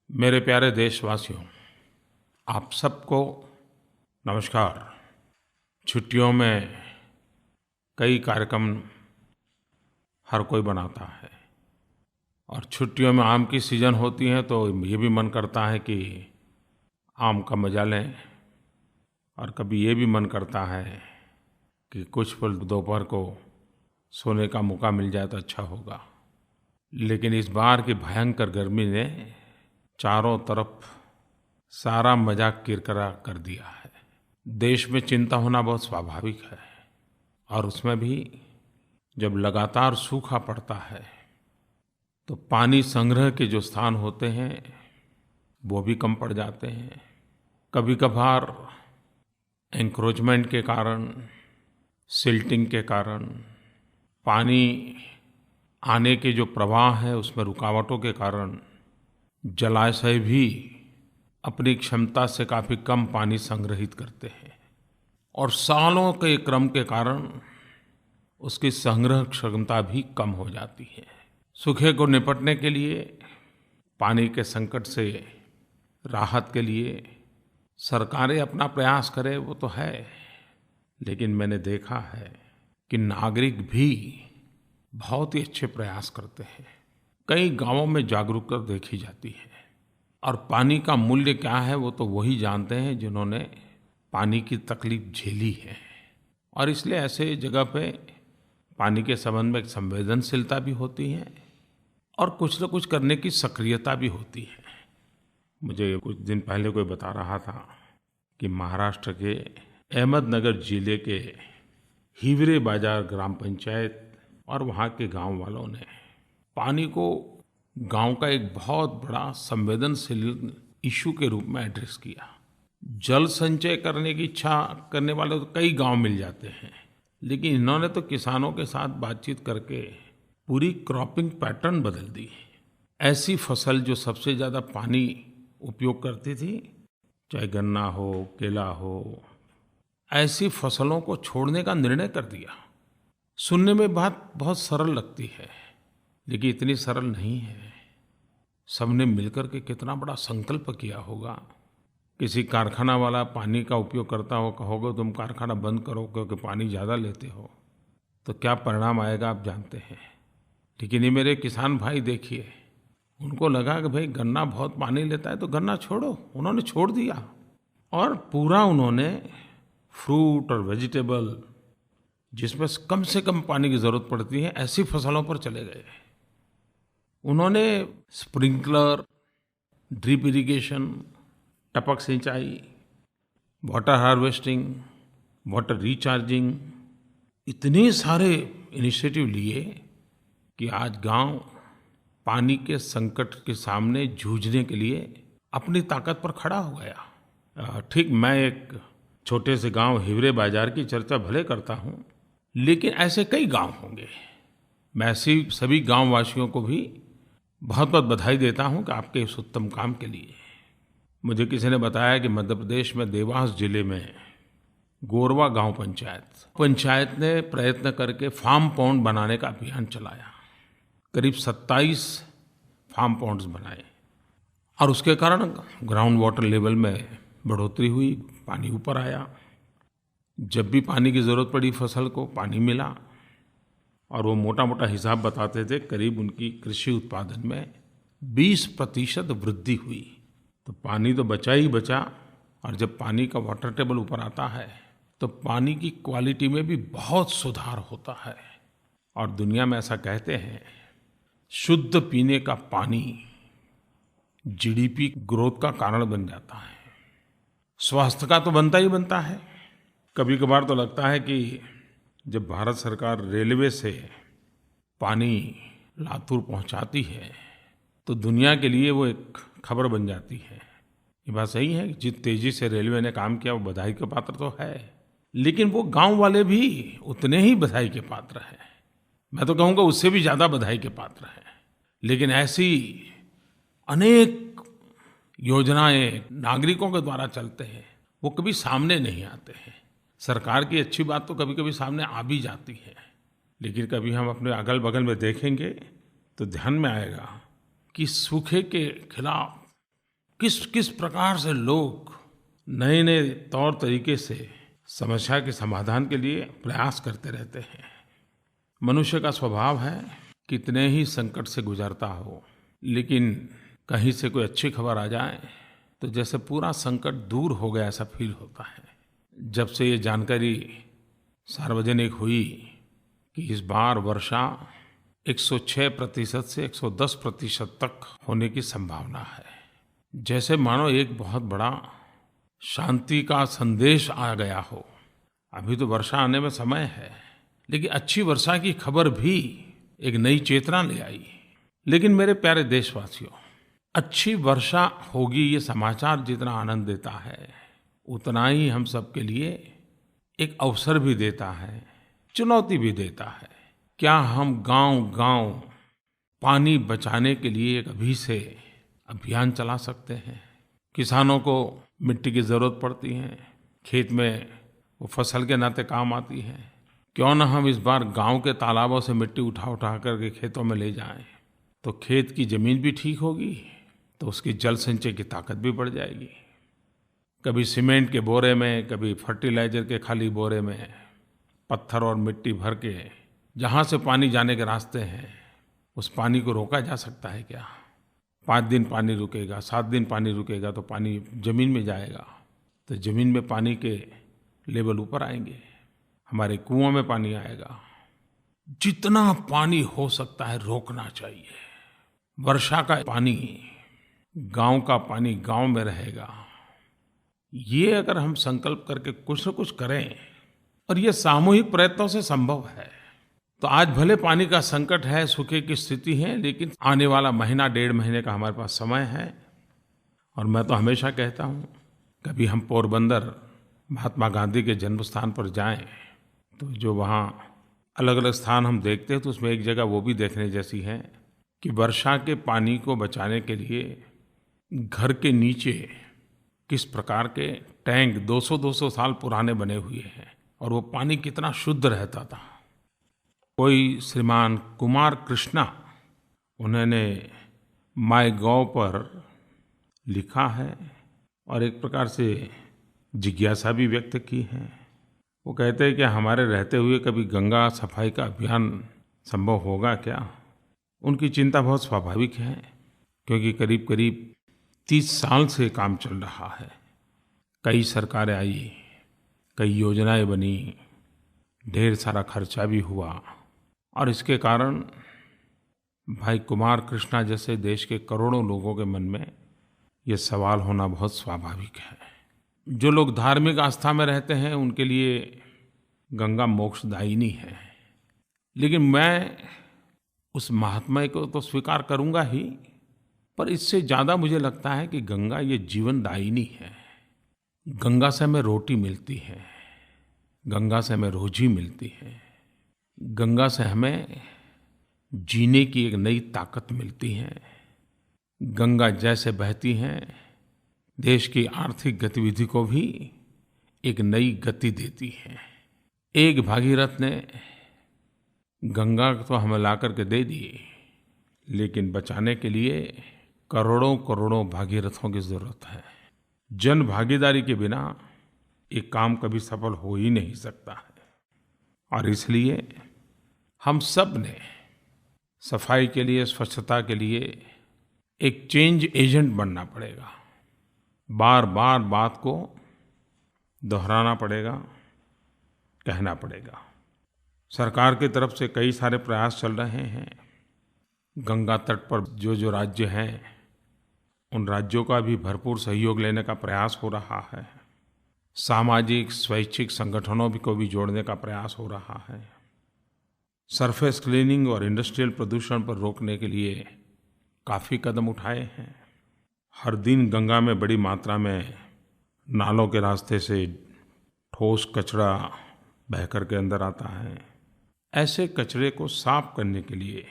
मेरे प्यारे देशवासियों, आप सबको नमस्कार। छुट्टियों में कई कार्यक्रम हर कोई बनाता है और छुट्टियों में आम की सीज़न होती है तो ये भी मन करता है कि आम का मज़ा लें और कभी ये भी मन करता है कि कुछ पल दोपहर को सोने का मौका मिल जाए तो अच्छा होगा। लेकिन इस बार की भयंकर गर्मी ने चारों तरफ सारा मज़ा किरकिरा कर दिया है। देश में चिंता होना बहुत स्वाभाविक है और उसमें भी जब लगातार सूखा पड़ता है तो पानी संग्रह के जो स्थान होते हैं वो भी कम पड़ जाते हैं। कभी-कभार एन्क्रोचमेंट के कारण, सिल्टिंग के कारण, पानी आने के जो प्रवाह है उसमें रुकावटों के कारण जलाशय भी अपनी क्षमता से काफ़ी कम पानी संग्रहित करते हैं और सालों के क्रम के कारण उसकी संग्रह क्षमता भी कम हो जाती है। सूखे को निपटने के लिए, पानी के संकट से राहत के लिए सरकारें अपना प्रयास करें वो तो है, लेकिन मैंने देखा है कि नागरिक भी बहुत ही अच्छे प्रयास करते हैं। कई गांवों में जागरूकता देखी जाती है और पानी का मूल्य क्या है वो तो वही जानते हैं जिन्होंने पानी की तकलीफ झेली है और इसलिए ऐसे जगह पे पानी के संबंध में एक संवेदनशीलता भी होती है और कुछ न कुछ करने की सक्रियता भी होती है। मुझे कुछ दिन पहले कोई बता रहा था कि महाराष्ट्र के अहमदनगर जिले के हिवरे बाजार ग्राम पंचायत और वहाँ के गांव वालों ने पानी को गांव का एक बहुत बड़ा संवेदनशील इशू के रूप में एड्रेस किया। जल संचय करने की इच्छा करने वाले तो कई गांव मिल जाते हैं, लेकिन इन्होंने तो किसानों के साथ बातचीत करके पूरी क्रॉपिंग पैटर्न बदल दी। ऐसी फसल जो सबसे ज़्यादा पानी उपयोग करती थी, चाहे गन्ना हो, केला हो, ऐसी फसलों को छोड़ने का निर्णय कर दिया। सुनने में बात बहुत सरल लगती है, लेकिन इतनी सरल नहीं है। सबने मिलकर के कितना बड़ा संकल्प किया होगा। किसी कारखाना वाला पानी का उपयोग करता हो, कहोगे तुम कारखाना बंद करो क्योंकि पानी ज़्यादा लेते हो, तो क्या परिणाम आएगा आप जानते हैं। लेकिन ये मेरे किसान भाई देखिए, उनको लगा कि भाई गन्ना बहुत पानी लेता है तो गन्ना छोड़ो, उन्होंने छोड़ दिया और पूरा उन्होंने फ्रूट और वेजिटेबल जिसमें कम से कम पानी की ज़रूरत पड़ती है ऐसी फसलों पर चले गए। उन्होंने स्प्रिंकलर, ड्रिप इरिगेशन, टपक सिंचाई, वाटर हार्वेस्टिंग, वाटर रिचार्जिंग, इतने सारे इनिशिएटिव लिए कि आज गांव पानी के संकट के सामने जूझने के लिए अपनी ताकत पर खड़ा हो गया। ठीक, मैं एक छोटे से गांव हिवरे बाजार की चर्चा भले करता हूं, लेकिन ऐसे कई गांव होंगे। मैं ऐसी सभी गांव वासियों को भी बहुत बहुत बधाई देता हूं कि आपके इस उत्तम काम के लिए। मुझे किसी ने बताया कि मध्य प्रदेश में देवास जिले में गोरवा गांव पंचायत ने प्रयत्न करके फार्म पॉन्ड बनाने का अभियान चलाया। करीब 27 फार्म पॉन्ड्स बनाए और उसके कारण ग्राउंड वाटर लेवल में बढ़ोतरी हुई, पानी ऊपर आया। जब भी पानी की ज़रूरत पड़ी फसल को, पानी मिला और वो मोटा-मोटा हिसाब बताते थे, करीब उनकी कृषि उत्पादन में 20% वृद्धि हुई। तो पानी तो बचा ही बचा, और जब पानी का वाटर टेबल ऊपर आता है तो पानी की क्वालिटी में भी बहुत सुधार होता है। और दुनिया में ऐसा कहते हैं, शुद्ध पीने का पानी जीडीपी ग्रोथ का कारण बन जाता है। स्वास्थ्य का तो बनता ही बनता है। कभी-कभार तो लगता है कि जब भारत सरकार रेलवे से पानी लातूर पहुंचाती है तो दुनिया के लिए वो एक खबर बन जाती है। ये बात सही है कि जिस तेज़ी से रेलवे ने काम किया वो बधाई के पात्र तो है, लेकिन वो गांव वाले भी उतने ही बधाई के पात्र हैं। मैं तो कहूँगा उससे भी ज़्यादा बधाई के पात्र हैं। लेकिन ऐसी अनेक योजनाएं नागरिकों के द्वारा चलते हैं, वो कभी सामने नहीं आते हैं। सरकार की अच्छी बात तो कभी-कभी सामने आ भी जाती है, लेकिन कभी हम अपने अगल-बगल में देखेंगे तो ध्यान में आएगा कि सूखे के खिलाफ किस किस प्रकार से लोग नए नए तौर तरीके से समस्या के समाधान के लिए प्रयास करते रहते हैं। मनुष्य का स्वभाव है कितने ही संकट से गुजरता हो, लेकिन कहीं से कोई अच्छी खबर आ जाए तो जैसे पूरा संकट दूर हो गया ऐसा फील होता है। जब से ये जानकारी सार्वजनिक हुई कि इस बार वर्षा 106% से 110% तक होने की संभावना है, जैसे मानो एक बहुत बड़ा शांति का संदेश आ गया हो। अभी तो वर्षा आने में समय है, लेकिन अच्छी वर्षा की खबर भी एक नई चेतना ले आई। लेकिन मेरे प्यारे देशवासियों, अच्छी वर्षा होगी ये समाचार जितना आनंद देता है, उतना ही हम सबके लिए एक अवसर भी देता है, चुनौती भी देता है। क्या हम गांव-गांव पानी बचाने के लिए एक अभी से अभियान चला सकते हैं? किसानों को मिट्टी की ज़रूरत पड़ती है, खेत में वो फसल के नाते काम आती है। क्यों न हम इस बार गांव के तालाबों से मिट्टी उठा उठा करके खेतों में ले जाएं, तो खेत की ज़मीन भी ठीक होगी, तो उसकी जल संचय की ताकत भी बढ़ जाएगी। कभी सीमेंट के बोरे में, कभी फर्टिलाइज़र के खाली बोरे में पत्थर और मिट्टी भर के जहाँ से पानी जाने के रास्ते हैं, उस पानी को रोका जा सकता है क्या? 5 दिन पानी रुकेगा, 7 दिन पानी रुकेगा तो पानी ज़मीन में जाएगा, तो ज़मीन में पानी के लेवल ऊपर आएंगे, हमारे कुओं में पानी आएगा। जितना पानी हो सकता है रोकना चाहिए। वर्षा का पानी, गांव का पानी गांव में रहेगा। ये अगर हम संकल्प करके कुछ न कुछ करें, और ये सामूहिक प्रयत्नों से संभव है, तो आज भले पानी का संकट है, सूखे की स्थिति है, लेकिन आने वाला महीना 1.5 महीने का हमारे पास समय है। और मैं तो हमेशा कहता हूँ, कभी हम पोरबंदर महात्मा गांधी के जन्म स्थान पर जाएं, तो जो वहाँ अलग अलग स्थान हम देखते हैं, तो उसमें एक जगह वो भी देखने जैसी है कि वर्षा के पानी को बचाने के लिए घर के नीचे किस प्रकार के टैंक 200-200 साल पुराने बने हुए हैं, और वो पानी कितना शुद्ध रहता था। कोई श्रीमान कुमार कृष्णा, उन्होंने माईगॉव पर लिखा है और एक प्रकार से जिज्ञासा भी व्यक्त की है। वो कहते हैं कि हमारे रहते हुए कभी गंगा सफाई का अभियान संभव होगा क्या? उनकी चिंता बहुत स्वाभाविक है, क्योंकि करीब करीब 30 साल से काम चल रहा है। कई सरकारें आई, कई योजनाएं बनी, ढेर सारा खर्चा भी हुआ, और इसके कारण भाई कुमार कृष्णा जैसे देश के करोड़ों लोगों के मन में ये सवाल होना बहुत स्वाभाविक है। जो लोग धार्मिक आस्था में रहते हैं उनके लिए गंगा मोक्षदायिनी है, लेकिन मैं उस महात्म्य को तो स्वीकार करूंगा ही, पर इससे ज़्यादा मुझे लगता है कि गंगा ये जीवनदायिनी है। गंगा से हमें रोटी मिलती है, गंगा से हमें रोजी मिलती है, गंगा से हमें जीने की एक नई ताकत मिलती है। गंगा जैसे बहती है, देश की आर्थिक गतिविधि को भी एक नई गति देती है। एक भागीरथ ने गंगा तो हमें ला करके दे दी, लेकिन बचाने के लिए करोड़ों करोड़ों भागीरथों की ज़रूरत है। जन भागीदारी के बिना ये काम कभी सफल हो ही नहीं सकता है। और इसलिए हम सब ने सफाई के लिए, स्वच्छता के लिए एक चेंज एजेंट बनना पड़ेगा। बार बार बात को दोहराना पड़ेगा, कहना पड़ेगा। सरकार की तरफ से कई सारे प्रयास चल रहे हैं। गंगा तट पर जो जो राज्य हैं, उन राज्यों का भी भरपूर सहयोग लेने का प्रयास हो रहा है। सामाजिक स्वैच्छिक संगठनों को भी जोड़ने का प्रयास हो रहा है। सरफेस क्लीनिंग और इंडस्ट्रियल प्रदूषण पर रोकने के लिए काफ़ी कदम उठाए हैं। हर दिन गंगा में बड़ी मात्रा में नालों के रास्ते से ठोस कचरा बह कर के अंदर आता है। ऐसे कचरे को साफ करने के लिए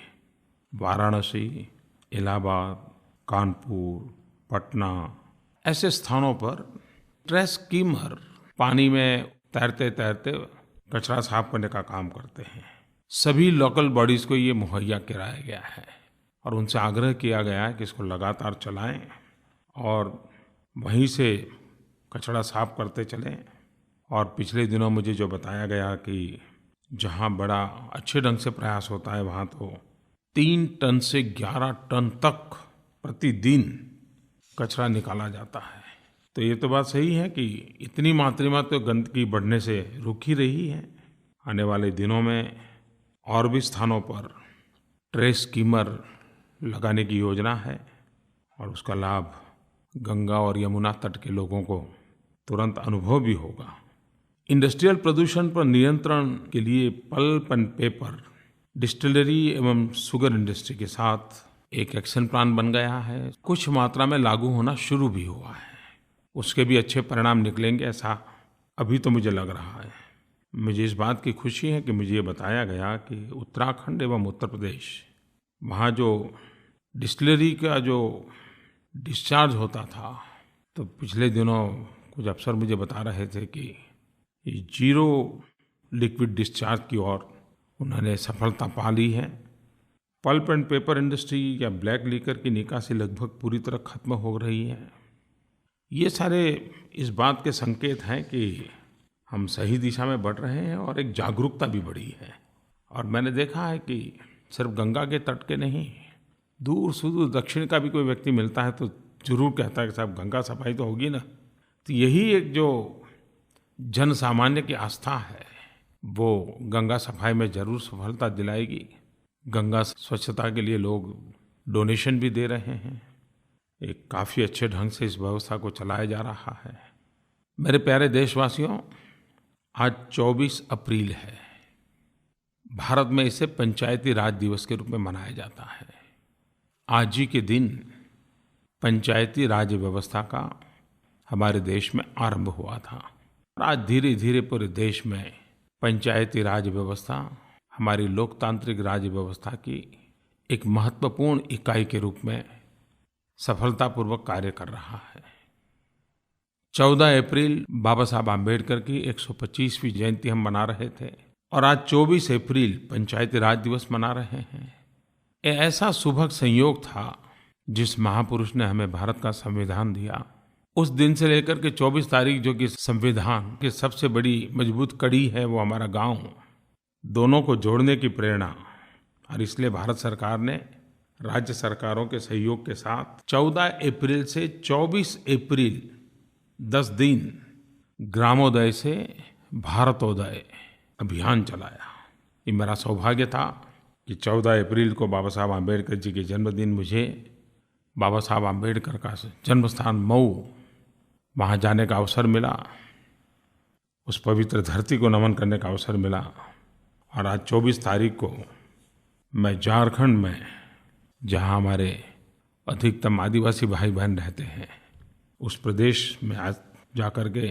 वाराणसी, इलाहाबाद, कानपुर, पटना ऐसे स्थानों पर ट्रैश स्कीमर पानी में तैरते तैरते कचरा साफ करने का काम करते हैं। सभी लोकल बॉडीज़ को ये मुहैया कराया गया है और उनसे आग्रह किया गया है कि इसको लगातार चलाएं और वहीं से कचरा साफ करते चलें। और पिछले दिनों मुझे जो बताया गया कि जहाँ बड़ा अच्छे ढंग से प्रयास होता है वहाँ तो 3 टन से 11 टन तक प्रतिदिन कचरा निकाला जाता है। तो ये तो बात सही है कि इतनी मात्रा में तो गंदगी बढ़ने से रुक ही रही है। आने वाले दिनों में और भी स्थानों पर ट्रेस स्कीमर लगाने की योजना है और उसका लाभ गंगा और यमुना तट के लोगों को तुरंत अनुभव भी होगा। इंडस्ट्रियल प्रदूषण पर नियंत्रण के लिए पल्प एंड पेपर, डिस्टिलरी एवं शुगर इंडस्ट्री के साथ एक एक्शन प्लान बन गया है। कुछ मात्रा में लागू होना शुरू भी हुआ है। उसके भी अच्छे परिणाम निकलेंगे ऐसा अभी तो मुझे लग रहा है। मुझे इस बात की खुशी है कि मुझे ये बताया गया कि उत्तराखंड एवं उत्तर प्रदेश, वहाँ जो डिस्टिलरी का जो डिस्चार्ज होता था, तो पिछले दिनों कुछ अफसर मुझे बता रहे थे कि ज़ीरो लिक्विड डिस्चार्ज की ओर उन्होंने सफलता पा ली है। पल्प एंड पेपर इंडस्ट्री या ब्लैक लिकर की निकासी लगभग पूरी तरह खत्म हो रही है। ये सारे इस बात के संकेत हैं कि हम सही दिशा में बढ़ रहे हैं और एक जागरूकता भी बढ़ी है। और मैंने देखा है कि सिर्फ गंगा के तट के नहीं, दूर सुदूर दक्षिण का भी कोई व्यक्ति मिलता है तो जरूर कहता है कि साहब गंगा सफाई तो होगी ना। तो यही एक जो जन सामान्य की आस्था है वो गंगा सफाई में जरूर सफलता दिलाएगी। गंगा स्वच्छता के लिए लोग डोनेशन भी दे रहे हैं। एक काफ़ी अच्छे ढंग से इस व्यवस्था को चलाया जा रहा है। मेरे प्यारे देशवासियों, आज 24 अप्रैल है। भारत में इसे पंचायती राज दिवस के रूप में मनाया जाता है। आज ही के दिन पंचायती राज व्यवस्था का हमारे देश में आरंभ हुआ था। आज धीरे धीरे पूरे देश में पंचायती राज व्यवस्था हमारी लोकतांत्रिक राज व्यवस्था की एक महत्वपूर्ण इकाई के रूप में सफलतापूर्वक कार्य कर रहा है। 14 अप्रैल बाबा साहब आम्बेडकर की 125वीं जयंती हम मना रहे थे और आज 24 अप्रैल पंचायती राज दिवस मना रहे हैं। ये ऐसा सुभग संयोग था जिस महापुरुष ने हमें भारत का संविधान दिया, उस दिन से लेकर के 24 तारीख जो कि संविधान की सबसे बड़ी मजबूत कड़ी है वो हमारा गांव, दोनों को जोड़ने की प्रेरणा। और इसलिए भारत सरकार ने राज्य सरकारों के सहयोग के साथ 14 अप्रैल से 24 अप्रैल 10 दिन ग्रामोदय से भारतोदय अभियान चलाया। ये मेरा सौभाग्य था कि 14 अप्रैल को बाबा साहब आम्बेडकर जी के जन्मदिन मुझे बाबा साहब आम्बेडकर का जन्मस्थान मऊ वहाँ जाने का अवसर मिला, उस पवित्र धरती को नमन करने का अवसर मिला। और आज 24 तारीख को मैं झारखंड में, जहाँ हमारे अधिकतम आदिवासी भाई बहन रहते हैं, उस प्रदेश में आज जाकर के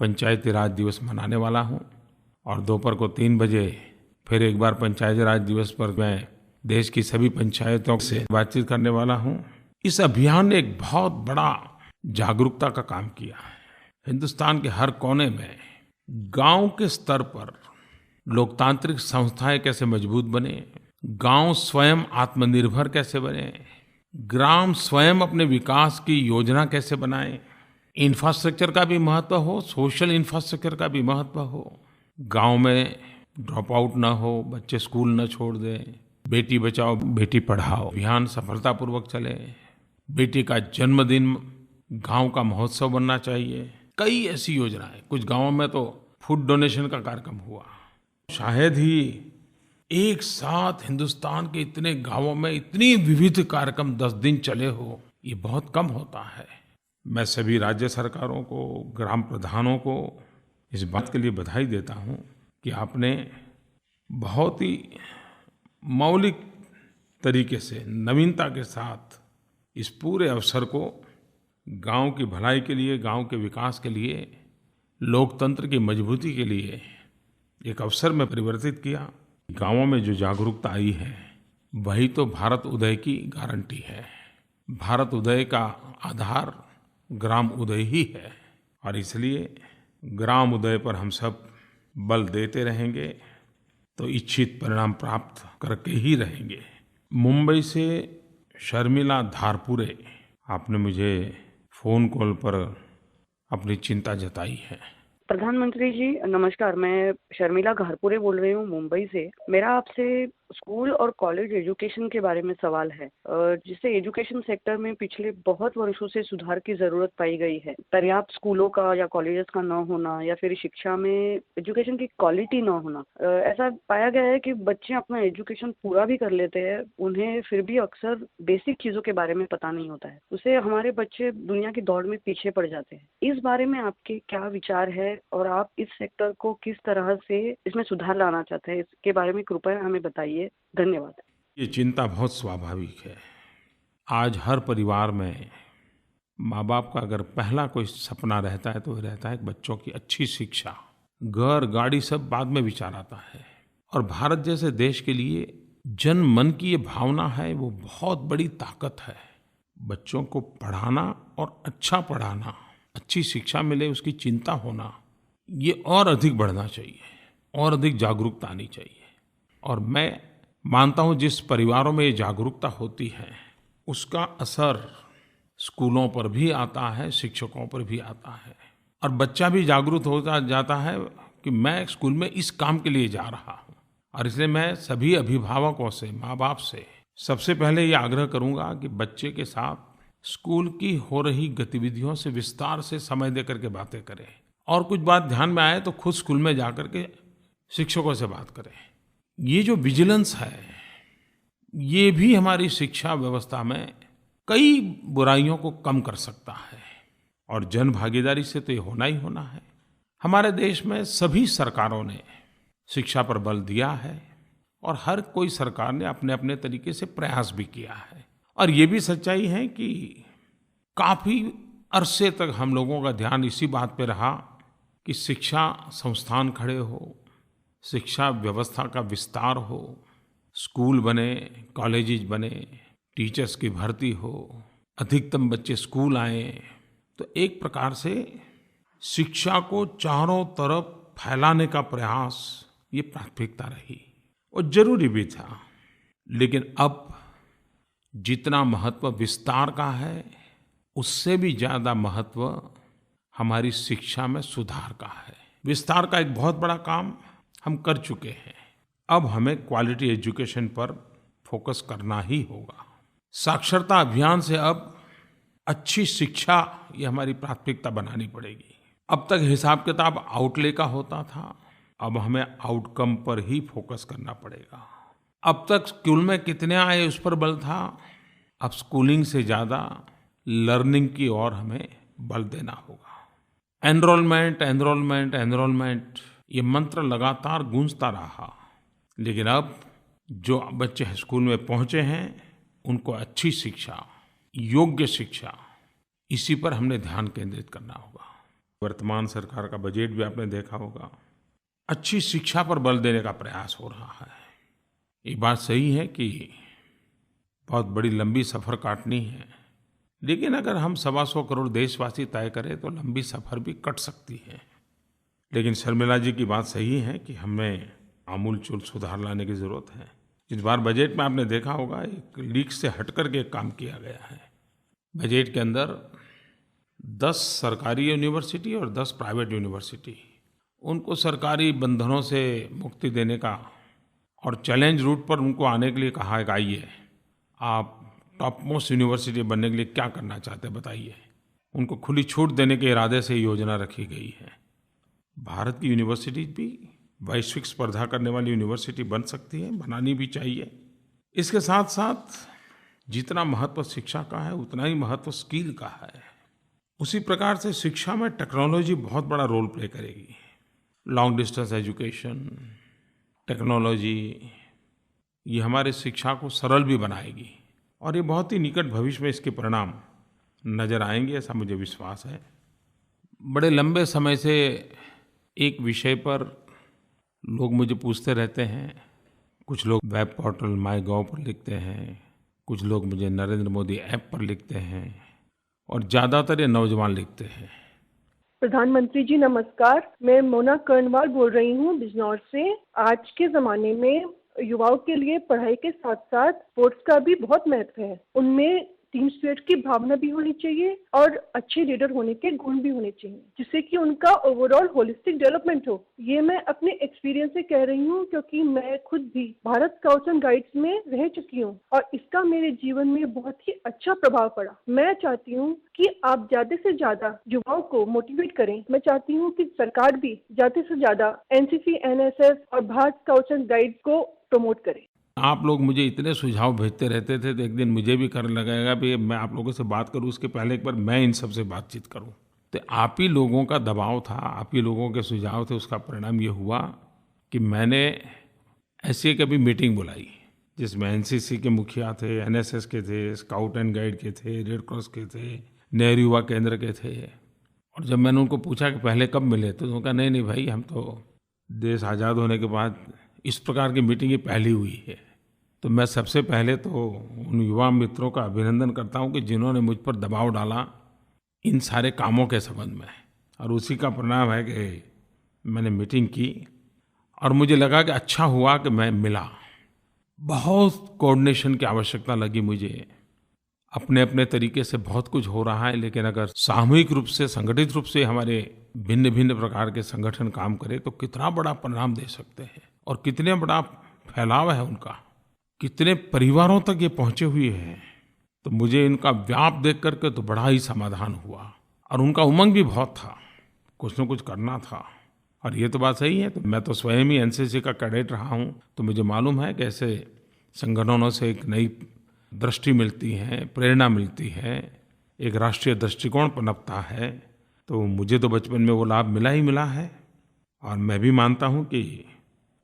पंचायती राज दिवस मनाने वाला हूँ। और दोपहर को 3 बजे फिर एक बार पंचायती राज दिवस पर मैं देश की सभी पंचायतों से बातचीत करने वाला हूँ। इस अभियान ने एक बहुत बड़ा जागरूकता का काम किया है। हिंदुस्तान के हर कोने में गांव के स्तर पर लोकतांत्रिक संस्थाएं कैसे मजबूत बने, गांव स्वयं आत्मनिर्भर कैसे बने, ग्राम स्वयं अपने विकास की योजना कैसे बनाए, इंफ्रास्ट्रक्चर का भी महत्व हो, सोशल इंफ्रास्ट्रक्चर का भी महत्व हो, गांव में ड्रॉप आउट ना हो, बच्चे स्कूल न छोड़ दें, बेटी बचाओ बेटी पढ़ाओ अभियान सफलतापूर्वक चले, बेटी का जन्मदिन गांव का महोत्सव बनना चाहिए। कई ऐसी योजनाएं, कुछ गांवों में तो फूड डोनेशन का कार्यक्रम हुआ। शायद ही एक साथ हिंदुस्तान के इतने गांवों में इतनी विविध कार्यक्रम 10 दिन चले हो, ये बहुत कम होता है। मैं सभी राज्य सरकारों को, ग्राम प्रधानों को इस बात के लिए बधाई देता हूं कि आपने बहुत ही मौलिक तरीके से, नवीनता के साथ इस पूरे अवसर को गांव की भलाई के लिए, गांव के विकास के लिए, लोकतंत्र की मजबूती के लिए एक अवसर में परिवर्तित किया। गांवों में जो जागरूकता आई है वही तो भारत उदय की गारंटी है। भारत उदय का आधार ग्राम उदय ही है और इसलिए ग्राम उदय पर हम सब बल देते रहेंगे तो इच्छित परिणाम प्राप्त करके ही रहेंगे। मुंबई से शर्मिला धारपुरे, आपने मुझे फ़ोन कॉल पर अपनी चिंता जताई है। प्रधानमंत्री जी नमस्कार। मैं शर्मिला घारपुरे बोल रही हूँ मुंबई से। मेरा आपसे स्कूल और कॉलेज एजुकेशन के बारे में सवाल है, जिससे एजुकेशन सेक्टर में पिछले बहुत वर्षों से सुधार की जरूरत पाई गई है। पर्याप्त स्कूलों का या कॉलेजेस का न होना या फिर शिक्षा में एजुकेशन की क्वालिटी न होना। ऐसा पाया गया है कि बच्चे अपना एजुकेशन पूरा भी कर लेते हैं, उन्हें फिर भी अक्सर बेसिक चीजों के बारे में पता नहीं होता है। उससे हमारे बच्चे दुनिया की दौड़ में पीछे पड़ जाते हैं। इस बारे में आपके क्या विचार है और आप इस सेक्टर को किस तरह से इसमें सुधार लाना चाहते हैं, इसके बारे में कृपया हमें बताइए। धन्यवाद। ये चिंता बहुत स्वाभाविक है। आज हर परिवार में माँ-बाप का अगर पहला कोई सपना रहता है तो ये रहता है कि बच्चों की अच्छी शिक्षा। घर, गाड़ी सब बाद में विचार आता है। और भारत जैसे देश के लिए जन-मन की ये भावना है, वो बहुत बड़ी ताकत है। बच्चों को पढ़ाना और अच्छा पढ़ाना, अच्छी शिक्षा मिले उसकी चिंता होना, ये और अधिक बढ़ना चाहिए और अधिक जागरूकता आनी चाहिए। और मैं मानता हूँ जिस परिवारों में ये जागरूकता होती है उसका असर स्कूलों पर भी आता है, शिक्षकों पर भी आता है। और बच्चा भी जागरूक होता जाता है कि मैं स्कूल में इस काम के लिए जा रहा हूँ। और इसलिए मैं सभी अभिभावकों से, माँ-बाप से सबसे पहले ये आग्रह करूँगा कि बच्चे के साथ स्कूल की हो रही गतिविधियों से विस्तार से समय दे करके बातें करें। और कुछ बात ध्यान में आए तो खुद स्कूल में जा करके शिक्षकों से बात करें। ये जो विजिलेंस है, ये भी हमारी शिक्षा व्यवस्था में कई बुराइयों को कम कर सकता है। और जन भागीदारी से तो ये होना ही होना है। हमारे देश में सभी सरकारों ने शिक्षा पर बल दिया है और हर कोई सरकार ने अपने अपने तरीके से प्रयास भी किया है। और ये भी सच्चाई है कि काफ़ी अरसे तक हम लोगों का ध्यान इसी बात पे रहा कि शिक्षा संस्थान खड़े हो, शिक्षा व्यवस्था का विस्तार हो, स्कूल बने, कॉलेजेस बने, टीचर्स की भर्ती हो, अधिकतम बच्चे स्कूल आएं। तो एक प्रकार से शिक्षा को चारों तरफ फैलाने का प्रयास ये प्राथमिकता रही और जरूरी भी था। लेकिन अब जितना महत्व विस्तार का है, उससे भी ज़्यादा महत्व हमारी शिक्षा में सुधार का है। विस्तार का एक बहुत बड़ा काम हम कर चुके हैं। अब हमें क्वालिटी एजुकेशन पर फोकस करना ही होगा। साक्षरता अभियान से अब अच्छी शिक्षा ये हमारी प्राथमिकता बनानी पड़ेगी। अब तक हिसाब किताब आउटले का होता था, अब हमें आउटकम पर ही फोकस करना पड़ेगा। अब तक स्कूल में कितने आए उस पर बल था, अब स्कूलिंग से ज़्यादा लर्निंग की ओर हमें बल देना होगा। एनरोलमेंट, एनरोलमेंट, एनरोलमेंट, ये मंत्र लगातार गूंजता रहा। लेकिन अब जो बच्चे स्कूल में पहुँचे हैं उनको अच्छी शिक्षा, योग्य शिक्षा, इसी पर हमने ध्यान केंद्रित करना होगा। वर्तमान सरकार का बजट भी आपने देखा होगा, अच्छी शिक्षा पर बल देने का प्रयास हो रहा है। ये बात सही है कि बहुत बड़ी लंबी सफ़र काटनी है, लेकिन अगर हम 125 करोड़ देशवासी तय करें तो लंबी सफ़र भी कट सकती है। लेकिन शर्मिला जी की बात सही है कि हमें आमूलचूल सुधार लाने की ज़रूरत है। इस बार बजट में आपने देखा होगा एक लीक से हट कर के काम किया गया है। बजट के अंदर 10 सरकारी यूनिवर्सिटी और 10 प्राइवेट यूनिवर्सिटी, उनको सरकारी बंधनों से मुक्ति देने का और चैलेंज रूट पर उनको आने के लिए कहा है कि आइए आप टॉप मोस्ट यूनिवर्सिटी बनने के लिए क्या करना चाहते हैं बताइए। उनको खुली छूट देने के इरादे से योजना रखी गई है। भारत की यूनिवर्सिटी भी वैश्विक स्पर्धा करने वाली यूनिवर्सिटी बन सकती है, बनानी भी चाहिए। इसके साथ साथ जितना महत्व शिक्षा का है उतना ही महत्व स्किल का है। उसी प्रकार से शिक्षा में टेक्नोलॉजी बहुत बड़ा रोल प्ले करेगी। लॉन्ग डिस्टेंस एजुकेशन, टेक्नोलॉजी, ये हमारे शिक्षा को सरल भी बनाएगी और ये बहुत ही निकट भविष्य में इसके परिणाम नज़र आएंगे, ऐसा मुझे विश्वास है। बड़े लंबे समय से एक विषय पर लोग मुझे पूछते रहते हैं। कुछ लोग वेब पोर्टल माईगोव पर लिखते हैं, कुछ लोग मुझे नरेंद्र मोदी ऐप पर लिखते हैं और ज़्यादातर ये नौजवान लिखते हैं। प्रधानमंत्री जी नमस्कार, मैं मोना कर्णवाल बोल रही हूँ बिजनौर से। आज के ज़माने में युवाओं के लिए पढ़ाई के साथ साथ स्पोर्ट्स का भी बहुत महत्व है। उनमें टीम स्पिरिट की भावना भी होनी चाहिए और अच्छे लीडर होने के गुण भी होने चाहिए, जिससे कि उनका ओवरऑल होलिस्टिक डेवलपमेंट हो। ये मैं अपने एक्सपीरियंस से कह रही हूँ, क्योंकि मैं खुद भी भारत स्काउट्स एंड गाइड्स में रह चुकी हूँ और इसका मेरे जीवन में बहुत ही अच्छा प्रभाव पड़ा। मैं चाहती हूँ कि आप ज्यादा से ज्यादा युवाओं को मोटिवेट करें। मैं चाहती हूँ कि सरकार भी ज्यादा से ज्यादा एनसीसी, एनएसएस और भारत स्काउट्स एंड गाइड्स को प्रमोट करे। आप लोग मुझे इतने सुझाव भेजते रहते थे, तो एक दिन मुझे भी करने लगेगा भी मैं आप लोगों से बात करूं, उसके पहले एक बार मैं इन सब से बातचीत करूं। तो आप ही लोगों का दबाव था, आप ही लोगों के सुझाव थे, उसका परिणाम ये हुआ कि मैंने ऐसी कभी मीटिंग बुलाई जिसमें एनसीसी के मुखिया थे, एनएसएस के थे, स्काउट एंड गाइड के थे, रेड क्रॉस के थे, नेहरू युवा केंद्र के थे। और जब मैंने उनको पूछा कि पहले कब मिले, तो उन्होंने कहा नहीं भाई, हम तो देश आज़ाद होने के बाद इस प्रकार की मीटिंग ये पहली हुई है। तो मैं सबसे पहले तो उन युवा मित्रों का अभिनंदन करता हूं कि जिन्होंने मुझ पर दबाव डाला इन सारे कामों के संबंध में, और उसी का परिणाम है कि मैंने मीटिंग की और मुझे लगा कि अच्छा हुआ कि मैं मिला। बहुत कोऑर्डिनेशन की आवश्यकता लगी मुझे। अपने अपने तरीके से बहुत कुछ हो रहा है, लेकिन अगर सामूहिक रूप से, संगठित रूप से हमारे भिन्न भिन्न प्रकार के संगठन काम करें तो कितना बड़ा परिणाम दे सकते हैं और कितने बड़ा फैलाव है उनका, कितने परिवारों तक ये पहुंचे हुए हैं। तो मुझे इनका व्याप देख करके तो बड़ा ही समाधान हुआ और उनका उमंग भी बहुत था, कुछ न कुछ करना था। और ये तो बात सही है, तो मैं तो स्वयं ही एनसीसी का कैडेट रहा हूँ, तो मुझे मालूम है कि ऐसे संगठनों से एक नई दृष्टि मिलती है, प्रेरणा मिलती है, एक राष्ट्रीय दृष्टिकोण पनपता है। तो मुझे तो बचपन में वो लाभ मिला ही मिला है और मैं भी मानता हूँ कि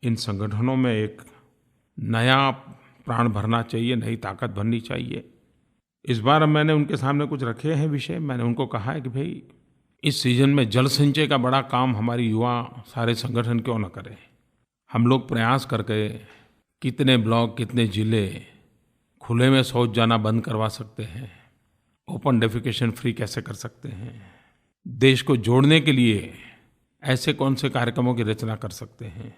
इन संगठनों में एक नया प्राण भरना चाहिए, नई ताकत भरनी चाहिए। इस बार मैंने उनके सामने कुछ रखे हैं विषय। मैंने उनको कहा है कि भाई इस सीजन में जल संचय का बड़ा काम हमारे युवा सारे संगठन क्यों न करें। हम लोग प्रयास करके कितने ब्लॉक, कितने जिले खुले में शौच जाना बंद करवा सकते हैं, ओपन डेफिकेशन फ्री कैसे कर सकते हैं, देश को जोड़ने के लिए ऐसे कौन से कार्यक्रमों की रचना कर सकते हैं,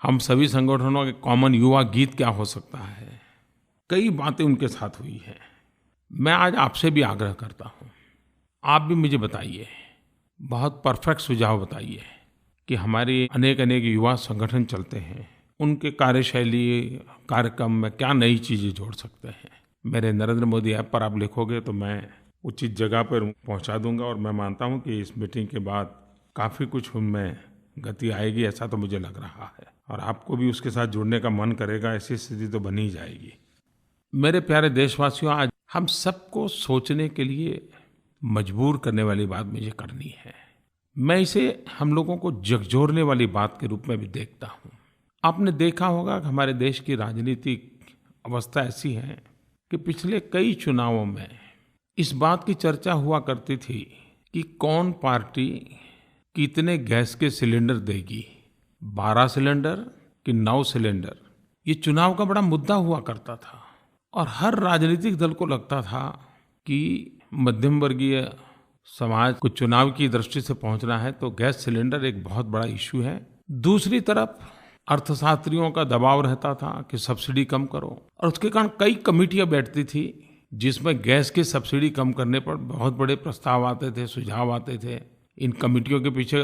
हम सभी संगठनों के कॉमन युवा गीत क्या हो सकता है। कई बातें उनके साथ हुई हैं। मैं आज आपसे भी आग्रह करता हूँ, आप भी मुझे बताइए, बहुत परफेक्ट सुझाव बताइए कि हमारे अनेक अनेक युवा संगठन चलते हैं, उनके कार्यशैली, कार्यक्रम में क्या नई चीज़ें जोड़ सकते हैं। मेरे नरेंद्र मोदी ऐप पर आप लिखोगे तो मैं उचित जगह पर पहुंचा दूंगा और मैं मानता हूं कि इस मीटिंग के बाद काफ़ी कुछ उनमें गति आएगी, ऐसा तो मुझे लग रहा है। और आपको भी उसके साथ जुड़ने का मन करेगा, ऐसी स्थिति तो बनी ही जाएगी। मेरे प्यारे देशवासियों, आज हम सबको सोचने के लिए मजबूर करने वाली बात मुझे करनी है। मैं इसे हम लोगों को झकझोरने वाली बात के रूप में भी देखता हूँ। आपने देखा होगा कि हमारे देश की राजनीतिक अवस्था ऐसी है कि पिछले कई चुनावों में इस बात की चर्चा हुआ करती थी कि कौन पार्टी कितने गैस के सिलेंडर देगी, 12 सिलेंडर कि 9 सिलेंडर। ये चुनाव का बड़ा मुद्दा हुआ करता था और हर राजनीतिक दल को लगता था कि मध्यम वर्गीय समाज को चुनाव की दृष्टि से पहुंचना है तो गैस सिलेंडर एक बहुत बड़ा इश्यू है। दूसरी तरफ अर्थशास्त्रियों का दबाव रहता था कि सब्सिडी कम करो, और उसके कारण कई कमेटियां बैठती थी जिसमें गैस की सब्सिडी कम करने पर बहुत बड़े प्रस्ताव आते थे, सुझाव आते थे। इन कमेटियों के पीछे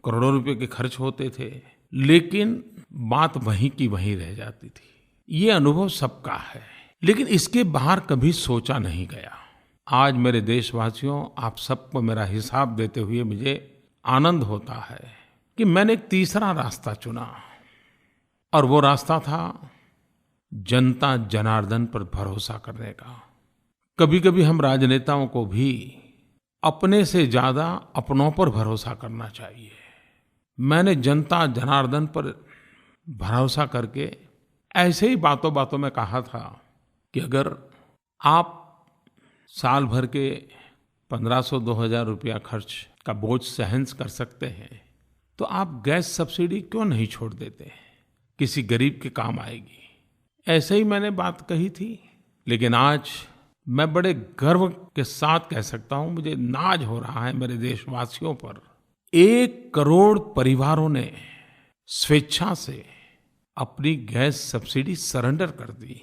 करोड़ों रुपए के खर्च होते थे, लेकिन बात वहीं की वहीं रह जाती थी। ये अनुभव सबका है, लेकिन इसके बाहर कभी सोचा नहीं गया। आज मेरे देशवासियों, आप सबको मेरा हिसाब देते हुए मुझे आनंद होता है कि मैंने एक तीसरा रास्ता चुना, और वो रास्ता था जनता जनार्दन पर भरोसा करने का। कभी कभी हम राजनेताओं को भी अपने से ज्यादा अपनों पर भरोसा करना चाहिए। मैंने जनता जनार्दन पर भरोसा करके ऐसे ही बातों बातों में कहा था कि अगर आप साल भर के 1500-2000 रुपया खर्च का बोझ सहन कर सकते हैं तो आप गैस सब्सिडी क्यों नहीं छोड़ देते, किसी गरीब के काम आएगी। ऐसे ही मैंने बात कही थी, लेकिन आज मैं बड़े गर्व के साथ कह सकता हूं, मुझे नाज हो रहा है मेरे देशवासियों पर। 1 करोड़ परिवारों ने स्वेच्छा से अपनी गैस सब्सिडी सरेंडर कर दी।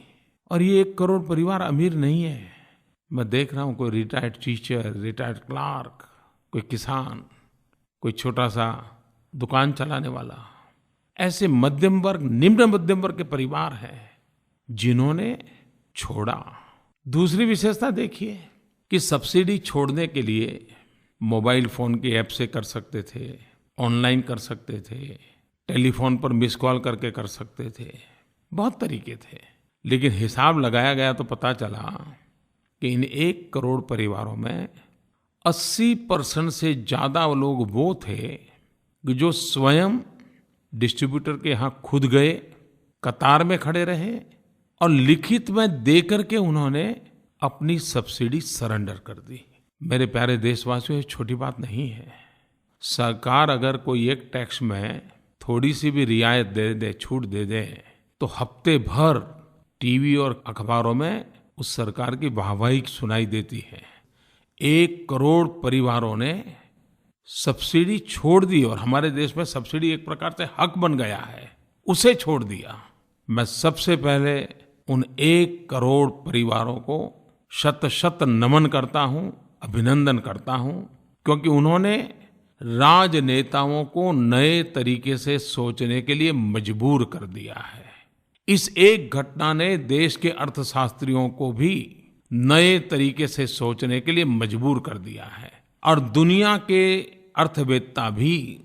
और ये 1 करोड़ परिवार अमीर नहीं है, मैं देख रहा हूँ कोई रिटायर्ड टीचर, रिटायर्ड क्लार्क, कोई किसान, कोई छोटा सा दुकान चलाने वाला, ऐसे मध्यम वर्ग, निम्न मध्यम वर्ग के परिवार हैं जिन्होंने छोड़ा। दूसरी विशेषता देखिए कि सब्सिडी छोड़ने के लिए मोबाइल फ़ोन की ऐप से कर सकते थे, ऑनलाइन कर सकते थे, टेलीफोन पर मिस कॉल करके कर सकते थे, बहुत तरीके थे। लेकिन हिसाब लगाया गया तो पता चला कि इन 1 करोड़ परिवारों में 80% से ज़्यादा लोग वो थे कि जो स्वयं डिस्ट्रीब्यूटर के यहाँ खुद गए, कतार में खड़े रहे और लिखित में दे करके उन्होंने अपनी सब्सिडी सरेंडर कर दी। मेरे प्यारे देशवासियों, ये छोटी बात नहीं है। सरकार अगर कोई एक टैक्स में थोड़ी सी भी रियायत दे दे, छूट दे दे, तो हफ्ते भर टीवी और अखबारों में उस सरकार की वाहवाही सुनाई देती है। 1 करोड़ परिवारों ने सब्सिडी छोड़ दी और हमारे देश में सब्सिडी एक प्रकार से हक बन गया है, उसे छोड़ दिया। मैं सबसे पहले उन 1 करोड़ परिवारों को शत-शत नमन करता हूं, अभिनंदन करता हूं, क्योंकि उन्होंने राजनेताओं को नए तरीके से सोचने के लिए मजबूर कर दिया है। इस एक घटना ने देश के अर्थशास्त्रियों को भी नए तरीके से सोचने के लिए मजबूर कर दिया है और दुनिया के अर्थवेत्ता भी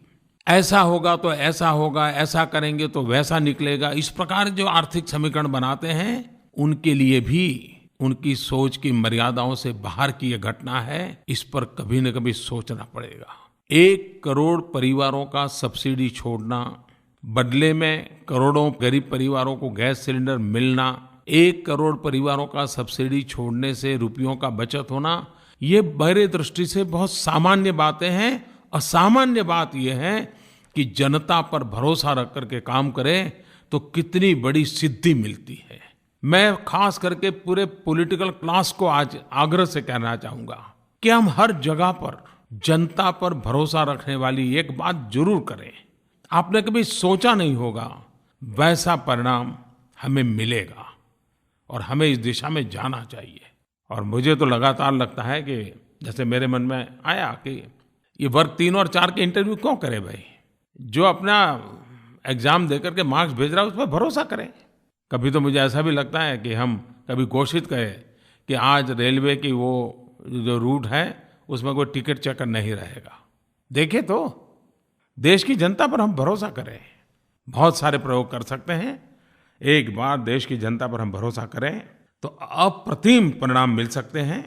ऐसा होगा तो ऐसा होगा, ऐसा करेंगे तो वैसा निकलेगा, इस प्रकार जो आर्थिक समीकरण बनाते हैं, उनके लिए भी उनकी सोच की मर्यादाओं से बाहर की ये घटना है। इस पर कभी न कभी सोचना पड़ेगा। 1 करोड़ परिवारों का सब्सिडी छोड़ना, बदले में करोड़ों गरीब परिवारों को गैस सिलेंडर मिलना, 1 करोड़ परिवारों का सब्सिडी छोड़ने से रुपयों का बचत होना, ये मेरे दृष्टि से बहुत सामान्य बातें हैं। असामान्य बात यह है कि जनता पर भरोसा रख करके काम करें तो कितनी बड़ी सिद्धि मिलती है। मैं खास करके पूरे पॉलिटिकल क्लास को आज आग्रह से कहना चाहूंगा कि हम हर जगह पर जनता पर भरोसा रखने वाली एक बात जरूर करें। आपने कभी सोचा नहीं होगा वैसा परिणाम हमें मिलेगा और हमें इस दिशा में जाना चाहिए। और मुझे तो लगातार लगता है कि जैसे मेरे मन में आया कि ये वर्ग 3 और 4 के इंटरव्यू क्यों करें भाई? जो अपना एग्जाम देकर के मार्क्स भेज रहा है उस पर भरोसा करें। कभी तो मुझे ऐसा भी लगता है कि हम कभी घोषित करें कि आज रेलवे की वो जो रूट है उसमें कोई टिकट चेकर नहीं रहेगा। देखें तो देश की जनता पर हम भरोसा करें। बहुत सारे प्रयोग कर सकते हैं। एक बार देश की जनता पर हम भरोसा करें तो अप्रतिम परिणाम मिल सकते हैं।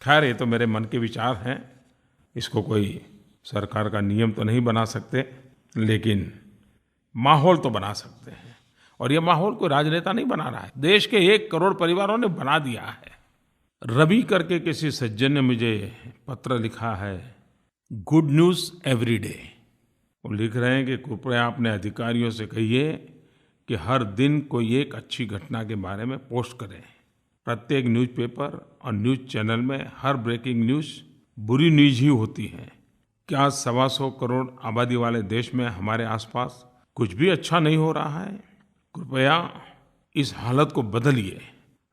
खैर, ये तो मेरे मन के विचार हैं, इसको कोई सरकार का नियम तो नहीं बना सकते, लेकिन माहौल तो बना सकते हैं। और ये माहौल कोई राजनेता नहीं बना रहा है, देश के 1 करोड़ परिवारों ने बना दिया है। रवि करके किसी सज्जन ने मुझे पत्र लिखा है, गुड न्यूज़ एवरी डे। वो लिख रहे हैं कि कृपया अपने अधिकारियों से कहिए कि हर दिन कोई एक अच्छी घटना के बारे में पोस्ट करें। प्रत्येक न्यूज़पेपर और न्यूज़ चैनल में हर ब्रेकिंग न्यूज़ बुरी न्यूज़ ही होती है। क्या 125 करोड़ आबादी वाले देश में हमारे आसपास कुछ भी अच्छा नहीं हो रहा है? कृपया इस हालत को बदलिए।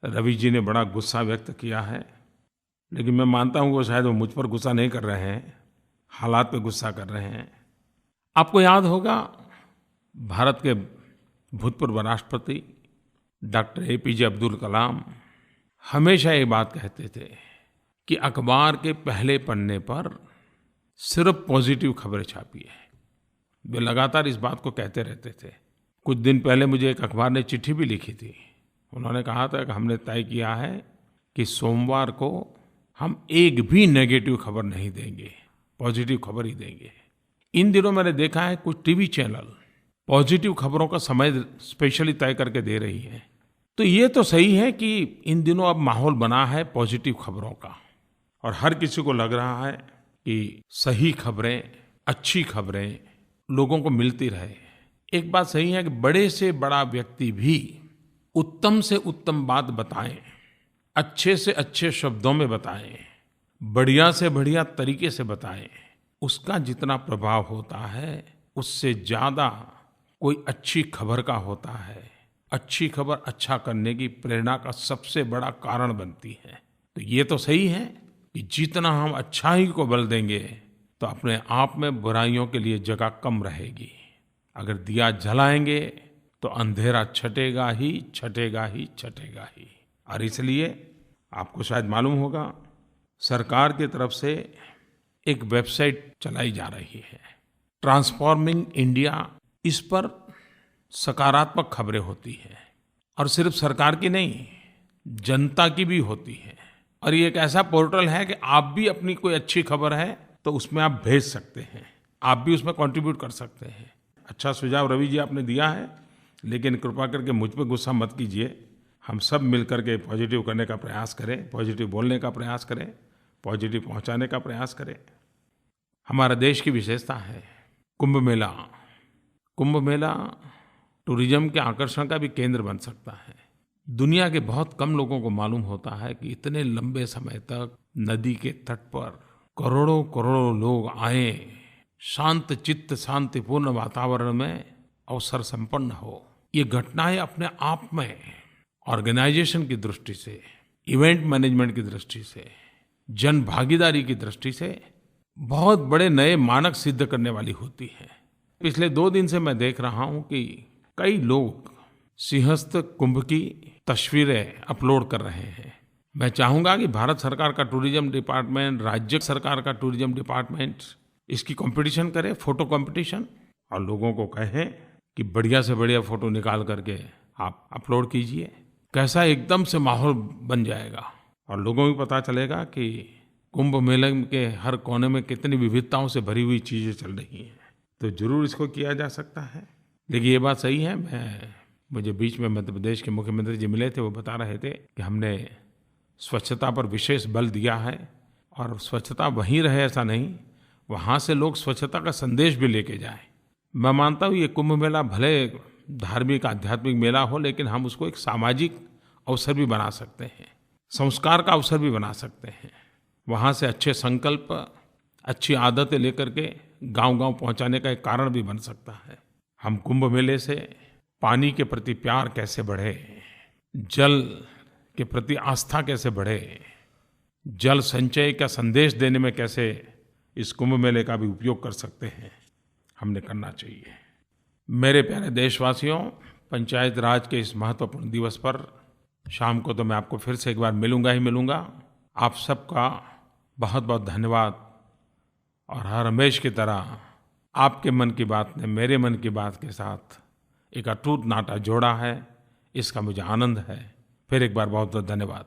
रवि जी ने बड़ा गुस्सा व्यक्त किया है, लेकिन मैं मानता हूँ कि शायद वो मुझ पर गुस्सा नहीं कर रहे हैं, हालात पे गुस्सा कर रहे हैं। आपको याद होगा भारत के भूतपूर्व राष्ट्रपति डॉक्टर APJ अब्दुल कलाम हमेशा ये बात कहते थे कि अखबार के पहले पन्ने पर सिर्फ पॉजिटिव खबरें छापिए। वे लगातार इस बात को कहते रहते थे। कुछ दिन पहले मुझे एक अखबार ने चिट्ठी भी लिखी थी। उन्होंने कहा था कि हमने तय किया है कि सोमवार को हम एक भी नेगेटिव खबर नहीं देंगे, पॉजिटिव खबर ही देंगे। इन दिनों मैंने देखा है कुछ टीवी चैनल पॉजिटिव खबरों का समय स्पेशली तय करके दे रही है। तो ये तो सही है कि इन दिनों अब माहौल बना है पॉजिटिव खबरों का और हर किसी को लग रहा है कि सही खबरें, अच्छी खबरें लोगों को मिलती रहे। एक बात सही है कि बड़े से बड़ा व्यक्ति भी उत्तम से उत्तम बात बताएं, अच्छे से अच्छे शब्दों में बताएं, बढ़िया से बढ़िया तरीके से बताएं, उसका जितना प्रभाव होता है उससे ज़्यादा कोई अच्छी खबर का होता है। अच्छी खबर अच्छा करने की प्रेरणा का सबसे बड़ा कारण बनती है। तो ये तो सही है कि जितना हम अच्छाई को बल देंगे तो अपने आप में बुराइयों के लिए जगह कम रहेगी। अगर दिया जलाएंगे तो अंधेरा छटेगा ही छटेगा ही छटेगा ही। और इसलिए आपको शायद मालूम होगा, सरकार की तरफ से एक वेबसाइट चलाई जा रही है, ट्रांसफॉर्मिंग इंडिया। इस पर सकारात्मक खबरें होती हैं और सिर्फ सरकार की नहीं, जनता की भी होती है। और ये एक ऐसा पोर्टल है कि आप भी अपनी कोई अच्छी खबर है तो उसमें आप भेज सकते हैं, आप भी उसमें कंट्रीब्यूट कर सकते हैं। अच्छा सुझाव रवि जी आपने दिया है, लेकिन कृपा करके मुझ पर गुस्सा मत कीजिए। हम सब मिल करके पॉजिटिव करने का प्रयास करें, पॉजिटिव बोलने का प्रयास करें, पॉजिटिव पहुंचाने का प्रयास करें। हमारा देश की विशेषता है कुंभ मेला। कुंभ मेला टूरिज्म के आकर्षण का भी केंद्र बन सकता है। दुनिया के बहुत कम लोगों को मालूम होता है कि इतने लंबे समय तक नदी के तट पर करोड़ों करोड़ों लोग आए, शांत चित्त शांतिपूर्ण वातावरण में अवसर संपन्न हो। ये घटनाएं अपने आप में ऑर्गेनाइजेशन की दृष्टि से, इवेंट मैनेजमेंट की दृष्टि से, जन भागीदारी की दृष्टि से बहुत बड़े नए मानक सिद्ध करने वाली होती है। पिछले 2 दिन से मैं देख रहा हूं कि कई लोग सिंहस्थ कुंभ की तस्वीरें अपलोड कर रहे हैं। मैं चाहूंगा कि भारत सरकार का टूरिज्म डिपार्टमेंट, राज्य सरकार का टूरिज्म डिपार्टमेंट इसकी कंपटीशन करे, फोटो कंपटीशन, और लोगों को कहें कि बढ़िया से बढ़िया फोटो निकाल करके आप अपलोड कीजिए। कैसा एकदम से माहौल बन जाएगा और लोगों को पता चलेगा कि कुंभ मेले के हर कोने में कितनी विविधताओं से भरी हुई चीज़ें चल रही हैं। तो जरूर इसको किया जा सकता है। लेकिन ये बात सही है, मुझे बीच में मध्य प्रदेश के मुख्यमंत्री जी मिले थे, वो बता रहे थे कि हमने स्वच्छता पर विशेष बल दिया है और स्वच्छता वहीं रहे ऐसा नहीं, वहाँ से लोग स्वच्छता का संदेश भी लेके जाएं। मैं मानता हूँ ये कुंभ मेला भले धार्मिक आध्यात्मिक मेला हो, लेकिन हम उसको एक सामाजिक अवसर भी बना सकते हैं, संस्कार का अवसर भी बना सकते हैं। वहाँ से अच्छे संकल्प, अच्छी आदतें लेकर के गांव-गांव पहुँचाने का एक कारण भी बन सकता है। हम कुंभ मेले से पानी के प्रति प्यार कैसे बढ़े, जल के प्रति आस्था कैसे बढ़े, जल संचय का संदेश देने में कैसे इस कुंभ मेले का भी उपयोग कर सकते हैं, हमने करना चाहिए। मेरे प्यारे देशवासियों, पंचायत राज के इस महत्वपूर्ण दिवस पर शाम को तो मैं आपको फिर से एक बार मिलूंगा ही मिलूंगा। आप सबका बहुत बहुत धन्यवाद। और हर हमेश की तरह आपके मन की बात ने मेरे मन की बात के साथ एक अटूट नाता जोड़ा है, इसका मुझे आनंद है। फिर एक बार बहुत बहुत धन्यवाद।